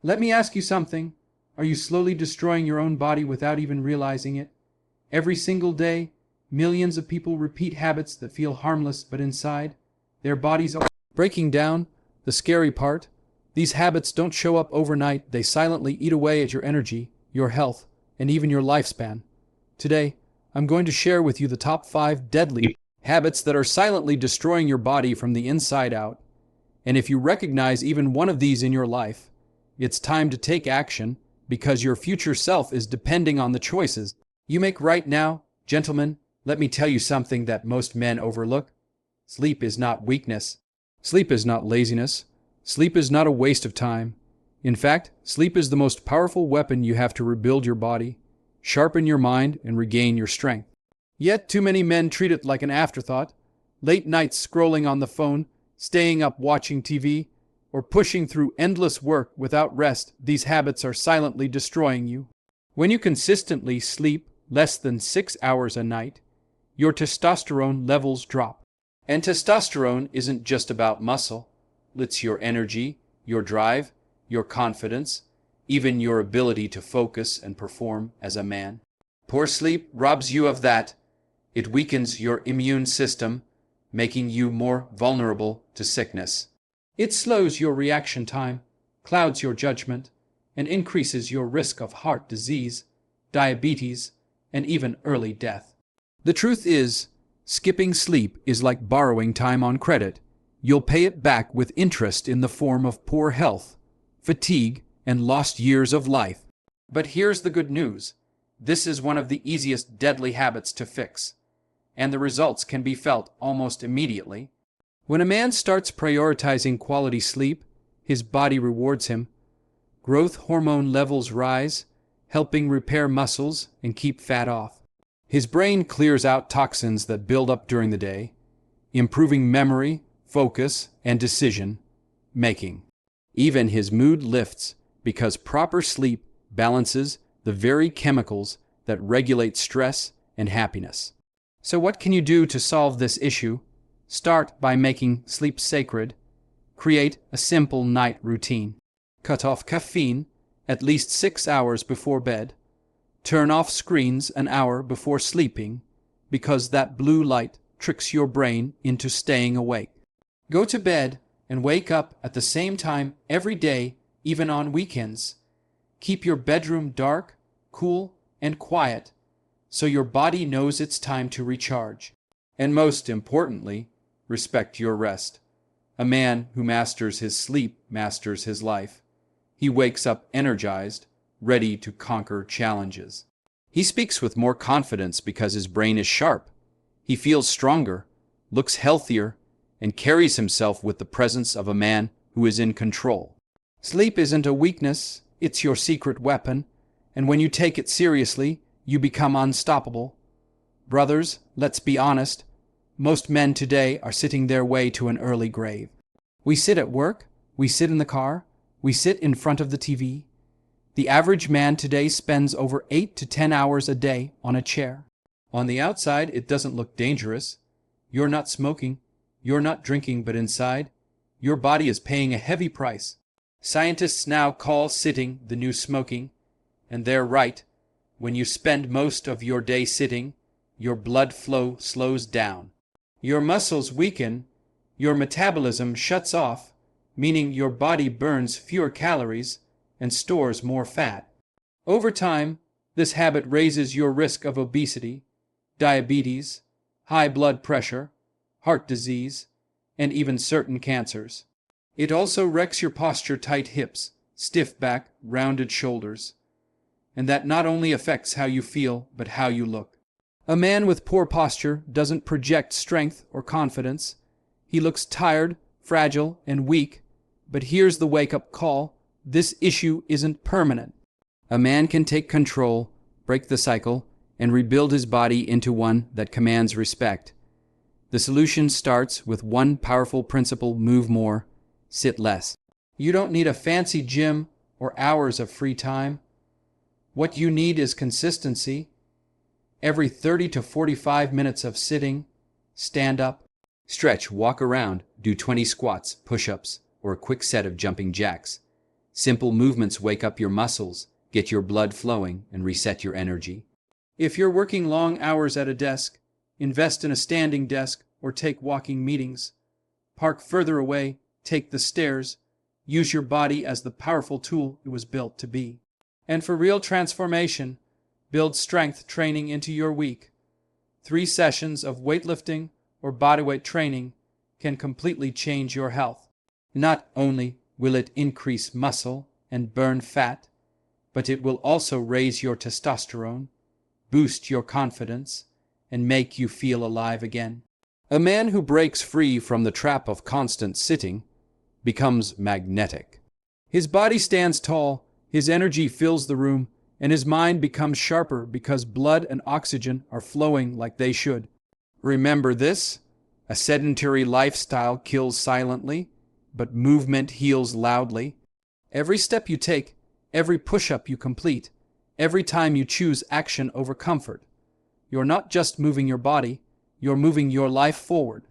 Let me ask you something. Are you slowly destroying your own body without even realizing it? Every single day, millions of people repeat habits that feel harmless, but inside, their bodies are breaking down. The scary part, these habits don't show up overnight. They silently eat away at your energy, your health, and even your lifespan. Today, I'm going to share with you the top 5 deadly habits that are silently destroying your body from the inside out. And if you recognize even one of these in your life, it's time to take action, because your future self is depending on the choices you make right now. Gentlemen, let me tell you something that most men overlook. Sleep is not weakness. Sleep is not laziness. Sleep is not a waste of time. In fact, sleep is the most powerful weapon you have to rebuild your body, sharpen your mind, and regain your strength. Yet too many men treat it like an afterthought. Late nights scrolling on the phone, staying up watching TV, or pushing through endless work without rest. These habits are silently destroying you. When you consistently sleep less than 6 hours a night, your testosterone levels drop. And testosterone isn't just about muscle. It's your energy, your drive, your confidence, even your ability to focus and perform as a man. Poor sleep robs you of that. It weakens your immune system, making you more vulnerable to sickness. It slows your reaction time, clouds your judgment, and increases your risk of heart disease, diabetes, and even early death. The truth is, skipping sleep is like borrowing time on credit. You'll pay it back with interest in the form of poor health, fatigue, and lost years of life. But here's the good news. This is one of the easiest deadly habits to fix, and the results can be felt almost immediately. When a man starts prioritizing quality sleep, his body rewards him. Growth hormone levels rise, helping repair muscles and keep fat off. His brain clears out toxins that build up during the day, improving memory, focus, and decision making. Even his mood lifts because proper sleep balances the very chemicals that regulate stress and happiness. So what can you do to solve this issue? Start by making sleep sacred. Create a simple night routine. Cut off caffeine at least 6 hours before bed. Turn off screens an hour before sleeping, because that blue light tricks your brain into staying awake. Go to bed and wake up at the same time every day, even on weekends. Keep your bedroom dark, cool, and quiet, so your body knows it's time to recharge. And most importantly, respect your rest. A man who masters his sleep masters his life. He wakes up energized, ready to conquer challenges. He speaks with more confidence because his brain is sharp. He feels stronger, looks healthier, and carries himself with the presence of a man who is in control. Sleep isn't a weakness, it's your secret weapon, and when you take it seriously, you become unstoppable. Brothers, let's be honest. Most men today are sitting their way to an early grave. We sit at work, we sit in the car, we sit in front of the TV. The average man today spends over 8 to 10 hours a day on a chair. On the outside, it doesn't look dangerous. You're not smoking, you're not drinking, but inside, your body is paying a heavy price. Scientists now call sitting the new smoking, and they're right. When you spend most of your day sitting, your blood flow slows down. Your muscles weaken, your metabolism shuts off, meaning your body burns fewer calories and stores more fat. Over time, this habit raises your risk of obesity, diabetes, high blood pressure, heart disease, and even certain cancers. It also wrecks your posture: tight hips, stiff back, rounded shoulders. And that not only affects how you feel, but how you look. A man with poor posture doesn't project strength or confidence. He looks tired, fragile, and weak. But here's the wake-up call. This issue isn't permanent. A man can take control, break the cycle, and rebuild his body into one that commands respect. The solution starts with one powerful principle: move more, sit less. You don't need a fancy gym or hours of free time. What you need is consistency. Every 30 to 45 minutes of sitting, stand up, stretch, walk around, do 20 squats, push-ups, or a quick set of jumping jacks. Simple movements wake up your muscles, get your blood flowing, and reset your energy. If you're working long hours at a desk, invest in a standing desk or take walking meetings. Park further away, take the stairs. Use your body as the powerful tool it was built to be. And for real transformation, build strength training into your week. 3 sessions of weightlifting or bodyweight training can completely change your health. Not only will it increase muscle and burn fat, but it will also raise your testosterone, boost your confidence, and make you feel alive again. A man who breaks free from the trap of constant sitting becomes magnetic. His body stands tall, his energy fills the room, and his mind becomes sharper because blood and oxygen are flowing like they should. Remember this: a sedentary lifestyle kills silently, but movement heals loudly. Every step you take, every push-up you complete, every time you choose action over comfort, you're not just moving your body, you're moving your life forward.